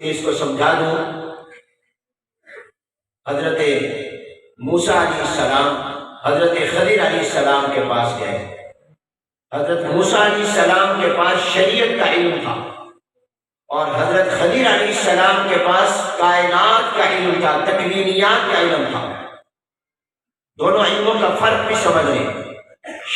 کہ اس کو سمجھا دوں۔ حضرت موسیٰ علیہ السلام حضرت خضر علیہ السلام کے پاس گئے۔ حضرت موسیٰ علیہ السلام کے پاس شریعت کا علم تھا اور حضرت خضر علیہ السلام کے پاس کائنات کا علم تھا، تکوینیات کا علم تھا۔ دونوں علموں کا فرق بھی سمجھ لیں۔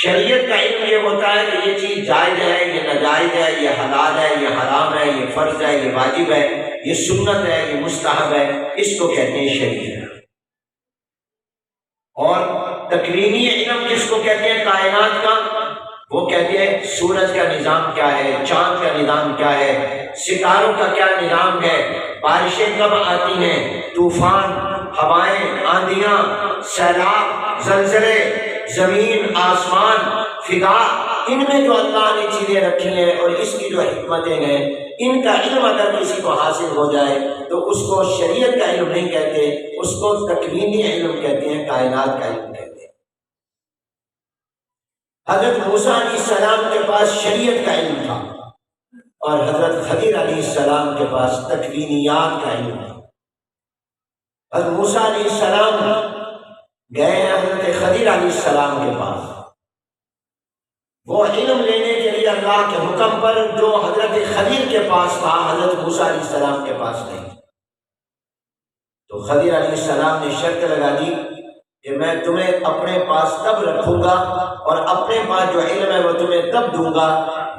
شریعت کا علم یہ ہوتا ہے کہ یہ چیز جائز ہے، یہ ناجائز ہے، یہ حلال ہے، یہ حرام ہے، یہ فرض ہے، یہ واجب ہے، یہ سنت ہے، یہ مستحب ہے، اس کو کہتے ہیں شریعت۔ اور تکوینی علم کس کو کہتے ہیں کائنات کا؟ وہ کہتے ہیں سورج کا نظام کیا ہے، چاند کا نظام کیا ہے، ستاروں کا کیا نظام ہے، بارشیں کب آتی ہیں، طوفان، ہوائیں، آندیاں، سیلاب، زلزلے، زمین، آسمان، فضا، ان میں جو اللہ نے چیزیں رکھی ہیں اور اس کی جو حکمتیں ہیں، ان کا علم اگر کسی کو حاصل ہو جائے تو اس کو شریعت کا علم نہیں کہتے، اس کو تکوینی علم کہتے ہیں، کائنات کا علم کہتے ہیں۔ حضرت موسیٰ علیہ السلام کے پاس شریعت کا علم تھا اور حضرت خضر علیہ السلام کے پاس تکوینیات کا علم تھا۔ حضرت موسیٰ علیہ السلام گئے حضرت خضر علیہ السلام کے پاس وہ علم لینے کے لیے اللہ کے حکم پر جو حضرت خضر کے پاس تھا، حضرت موسیٰ علیہ السلام کے پاس نہیں۔ تو خضر علیہ السلام نے شرط لگا دی کہ میں تمہیں اپنے پاس تب رکھوں گا اور اپنے پاس جو علم ہے وہ تمہیں تب دوں گا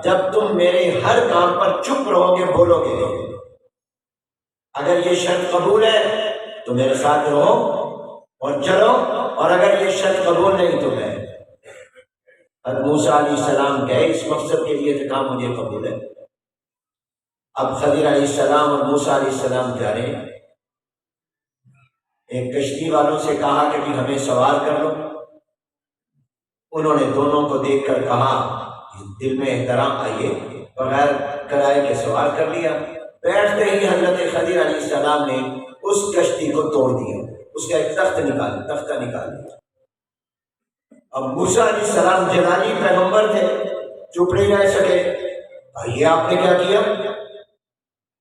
جب تم میرے ہر کام پر چپ رہو گے، بولو گے نہیں۔ اگر یہ شرط قبول ہے تو میرے ساتھ رہو اور چلو، اور اگر یہ شرط قبول نہیں تو میں۔ حضرت موسیٰ علیہ السلام گئے اس مقصد کے لیے، تو کہا مجھے قبول ہے۔ اب خضر علیہ السلام اور موسیٰ علیہ السلام جا رہے ہیں۔ ایک کشتی والوں سے کہا کہ بھی ہمیں سوار کر لو۔ انہوں نے دونوں کو دیکھ کر کہا دل میں احترام، آئیے، بغیر کرائے کے سوار کر لیا۔ بیٹھتے ہی حضرت خضر علیہ السلام نے اس کشتی کو توڑ دیا، اس کا ایک تختہ نکال دیا۔ اب موسیٰ علیہ السلام جلالی پیغمبر تھے، چپ نہیں رہ سکے۔ یہ آپ نے کیا کیا؟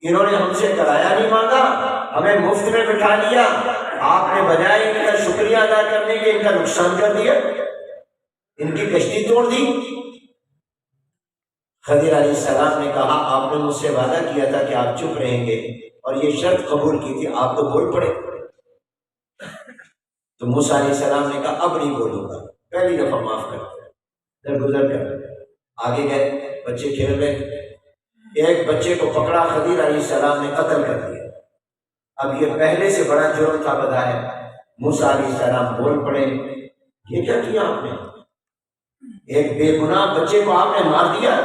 انہوں نے ہم سے کرایہ نہیں مانگا، ہمیں مفت میں بٹھا لیا، آپ نے بجائے ان کا شکریہ ادا کرنے کے ان کا نقصان کر دیا، ان کی کشتی توڑ دی۔ خضر علیہ السلام نے کہا آپ نے مجھ سے وعدہ کیا تھا کہ آپ چپ رہیں گے اور یہ شرط قبول کی تھی، آپ تو بول پڑے۔ تو موسیٰ علیہ السلام نے کہا اب نہیں بولوں گا، پہلی دفعہ معاف کر، درگزر کر۔ آگے گئے، بچے کھیل رہے، ایک بچے کو پکڑا، خضر علیہ السلام نے قتل کر دیا۔ اب یہ پہلے سے بڑا جرم تھا بظاہر۔ موسیٰ علیہ السلام بول پڑے یہ کیا کیا آپ نے؟ ایک بے گناہ بچے کو آپ نے مار دیا۔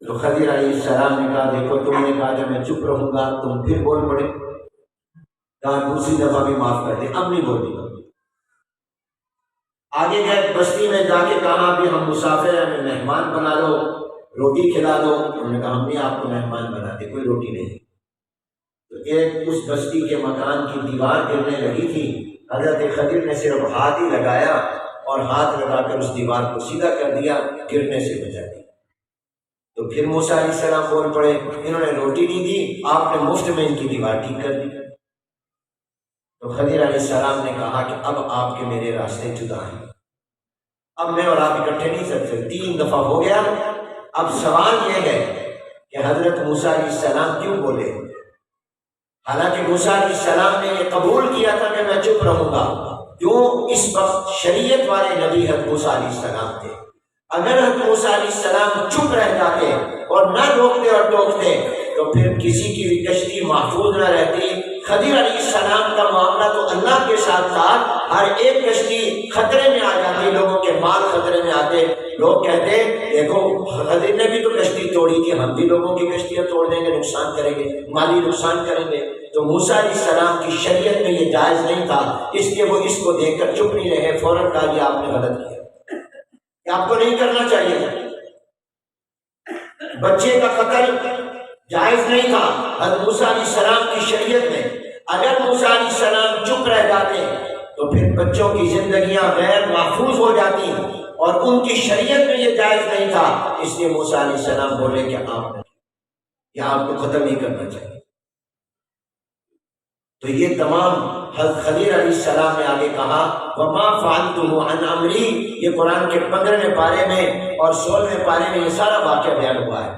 تو خضر علیہ السلام نے کہا دیکھو تم نے کہا جب میں چپ رہوں گا، تم پھر بول پڑے، کہا دوسری دفعہ بھی معاف کر دیں، اب نہیں بولوں گا۔ آگے گئے، بستی میں جا کے کہا بھی ہم مسافر ہیں، ہمیں مہمان بنا لو، روٹی کھلا دو۔ انہوں نے کہا ہم نے آپ کو مہمان بناتے، کوئی روٹی نہیں۔ تو ایک اس بستی کے مکان کی دیوار گرنے لگی تھی، حضرت خضر نے صرف ہاتھ ہی لگایا اور ہاتھ لگا کر اس دیوار کو سیدھا کر دیا، گرنے سے بچا دیا۔ تو پھر موسیٰ علیہ السلام بول پڑے انہوں نے روٹی نہیں دی، آپ نے مفت میں ان کی دیوار ٹھیک کر دی۔ تو خضر علیہ السلام نے کہا کہ اب آپ کے میرے راستے جدا ہیں، اب میں اور آپ اکٹھے نہیں سکتے، 3 دفعہ ہو گیا۔ اب سوال یہ ہے کہ حضرت موسیٰ علیہ السلام کیوں بولے؟ حالانکہ موسیٰ علیہ السلام نے یہ قبول کیا تھا کہ میں چپ رہوں گا، کیوں؟ اس وقت شریعت والے نبی حضرت موسیٰ علیہ السلام تھے۔ اگر حضرت موسیٰ علیہ السلام چپ رہ جاتے اور نہ روکتے اور ٹوکتے تو پھر کسی کی بھی کشتی محفوظ نہ رہتی۔ خضر علیہ السلام کا معاملہ تو اللہ کے ساتھ تھا، ہر ایک کشتی خطرے میں آ جاتی، لوگوں کے مال خطرے میں آتے، لوگ کہتے دیکھو خضر نے بھی تو کشتی توڑی تھی، ہم بھی لوگوں کی کشتیاں توڑ دیں گے، نقصان کریں گے، مالی نقصان کریں گے۔ تو موسیٰ علیہ السلام کی شریعت میں یہ جائز نہیں تھا، اس لیے وہ اس کو دیکھ کر چپ نہیں رہے، فوراً کہا یہ آپ نے غلط کیا، کہ آپ کو نہیں کرنا چاہیے تھا۔ بچے کا قتل جائز نہیں تھا حضرت موسیٰ علیہ السلام کی شریعت میں۔ اگر موسیٰ علیہ السلام چپ رہ جاتے تو پھر بچوں کی زندگیاں غیر محفوظ ہو جاتی، اور ان کی شریعت میں یہ جائز نہیں تھا، اس لیے موسیٰ علیہ السلام بولے کہ آپ نے یا آپ کو ختم نہیں کرنا چاہیے. تو یہ تمام حضرت خضر علیہ السلام نے آگے کہا وما فعلتہ عن امری، یہ قرآن کے 15ویں پارے میں اور 16ویں پارے میں یہ سارا واقعہ بیان ہوا ہے.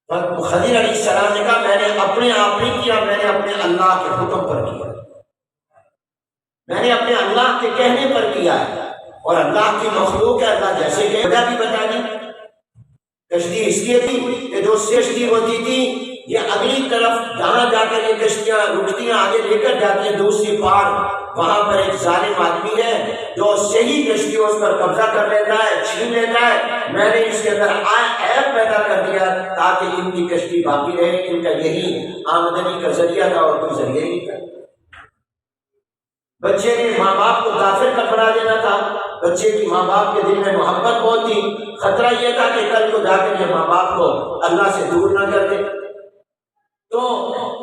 خضر علیہ السلام نے کہا میں نے اپنے آپ نہیں کیا، میں نے اپنے اللہ کے حکم پر کیا، میں نے اپنے اللہ کے کہنے پر کیا ہے. اور اللہ کی مخلوق ہے، اللہ جیسے کہ وجہ بھی بتا دی. کشتی اس لیے تھی کہ جو کشتی ہوتی تھی یہ اگلی طرف جہاں جا کر یہ کشتیاں رکتی ہیں آگے لے کر جاتی ہیں دوسری پار، وہاں پر ایک ظالم آدمی ہے جو صحیح کشتی اس پر قبضہ کر لیتا ہے، چھین لیتا ہے. میں نے اس کے اندر عیب پیدا کر دیا تاکہ ان کی کشتی باقی رہے. ان کا یہی آمدنی کا ذریعہ تھا اور کوئی ذریعہ نہیں تھا. بچے کے ماں باپ کو کافر کا بنا دینا تھا. بچے کی ماں باپ کے دل میں محبت بہت تھی. خطرہ یہ تھا کہ کل کو جا کر یہ ماں باپ کو اللہ سے دور نہ کر دے. تو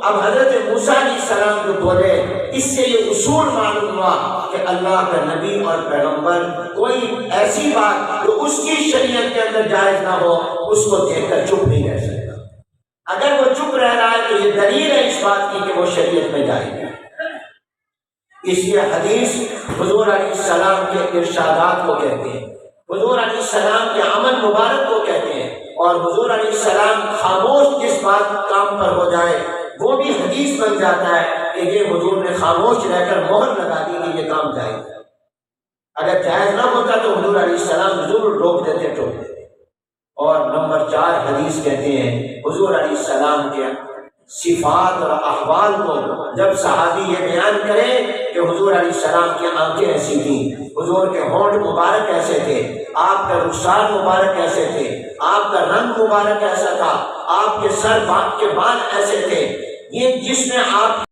اب حضرت موسیٰ علیہ السلام جو بولے اس سے یہ اصول معلوم ہوا کہ اللہ کا نبی اور پیغمبر کوئی ایسی بات جو اس کی شریعت کے اندر جائز نہ ہو اس کو دیکھ کر چپ نہیں رہ سکتا. اگر وہ چپ رہ رہا ہے تو یہ دلیل ہے اس بات کی کہ وہ شریعت میں جائز ہے. اس لیے حدیث حضور علیہ السلام کے ارشادات کو کہتے ہیں، حضور علیہ السلام کے عمل مبارک کو کہتے ہیں. اور حضور علیہ السلام خاموش جس بات کام پر ہو جائے وہ بھی حدیث بن جاتا ہے کہ یہ حضور نے خاموش رہ کر مہر لگا دی کہ یہ کام جائز ہے. اگر جائز نہ ہوتا تو حضور علیہ السلام ضرور روک دیتے ٹوک دیتے. اور نمبر 4 حدیث کہتے ہیں حضور علیہ السلام کے صفات اور احوال کو جب صحابی یہ بیان کرے کہ حضور علیہ السلام کی آنکھیں ایسی تھیں، حضور کے ہونٹ مبارک ایسے تھے، آپ کا رخسار مبارک ایسے تھے، آپ کا رنگ مبارک ایسا تھا، آپ کے سر کے بال ایسے تھے، یہ جس نے آپ